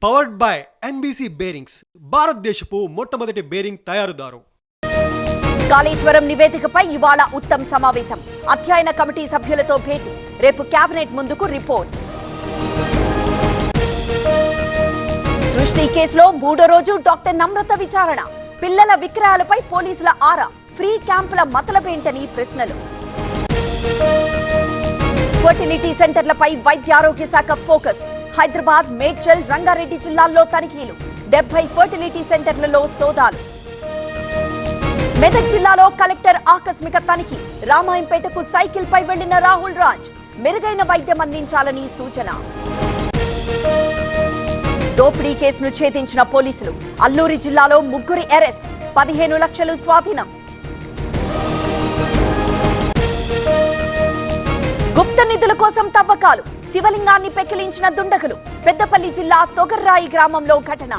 Powered by NBC bearings, భారతదేశపు మొట్టమొదటి bearing తయారుదారు. Kaleshwaram నివేదికపై ఇవాళ ఉత్తమ్ సమావేశం. అధ్యయన కమిటీ సభ్యులతో భేటీ. రేపు కేబినెట్ ముందుకు రిపోర్ట్. సృష్టి కేసులో మూడో రోజు డాక్టర్ నమ్రత విచారణ. పిల్లల విక్రయాలపై పోలీసుల ఆరా. ఫ్రీ క్యాంపుల మతలబేంటని ప్రశ్నలు. ఫర్టిలిటీ సెంటర్లపై వైద్య ఆరోగ్య శాఖ ఫోకస్. హైదరాబాద్, మేడ్చల్, రంగారెడ్డి జిల్లాల్లో తనిఖీలు. 70 ఫర్టిలిటీ సెంటర్లలో సోదాలు. మెదక్ జిల్లాలో కలెక్టర్ ఆకస్మిక తనిఖీ. రామాయంపేటకు సైకిల్ పై వెళ్లిన రాహుల్ రాజ్. మెరుగైన వైద్యం అందించాలని సూచన. దోపిడీ కేసును ఛేదించిన పోలీసులు. అల్లూరి జిల్లాలో ముగ్గురి అరెస్ట్. 15 లక్షలు స్వాధీనం. గుప్త నిధుల కోసం తవ్వకాలు. శివలింగాన్ని పెకిలించిన దుండగులు. పెద్దపల్లి జిల్లా తొగర్రాయి గ్రామంలో ఘటన.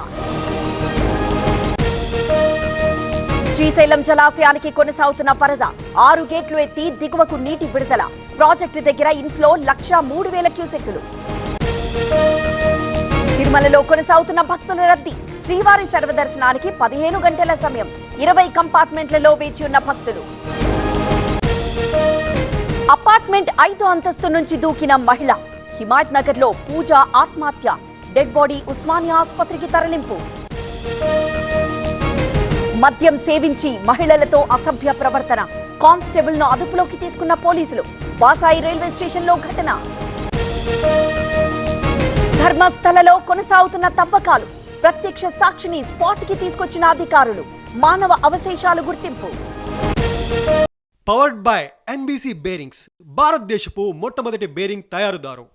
శ్రీశైలం జలాశయానికి కొనసాగుతున్న వరద. 6 గేట్లు ఎత్తి దిగువకు నీటి విడుదల. ప్రాజెక్టు దగ్గర ఇన్ఫ్లో 1,03,000 క్యూసెక్కులు. తిరుమలలో కొనసాగుతున్న భక్తుల రద్దీ. శ్రీవారి సర్వదర్శనానికి 15 గంటల సమయం. 20 కంపార్ట్మెంట్లలో వేచి ఉన్న భక్తులు. అపార్ట్మెంట్ 5వ అంతస్తు నుంచి దూకిన మహిళ. హిమాయత్ నగర్ లో పూజ ఆత్మహత్య. డెడ్ బాడీ ఉస్మానియా ఆసుపత్రికి తరలింపు. మద్యం సేవించి మహిళలతో అసభ్య ప్రవర్తన. కానిస్టేబుల్ ను అదుపులోకి తీసుకున్న పోలీసులు. వాసాయి రైల్వే స్టేషన్ లో ఘటన. ధర్మస్థలలో కొనసాగుతున్న తవ్వకాలు. ప్రత్యక్ష సాక్షిని స్పాట్ కి తీసుకొచ్చిన అధికారులు. మానవ అవశేషాలు గుర్తింపు. పవర్డ్ బై ఎన్బీసీ బేరింగ్స్, భారతదేశపు మొట్టమొదటి బేరింగ్ తయారుదారు.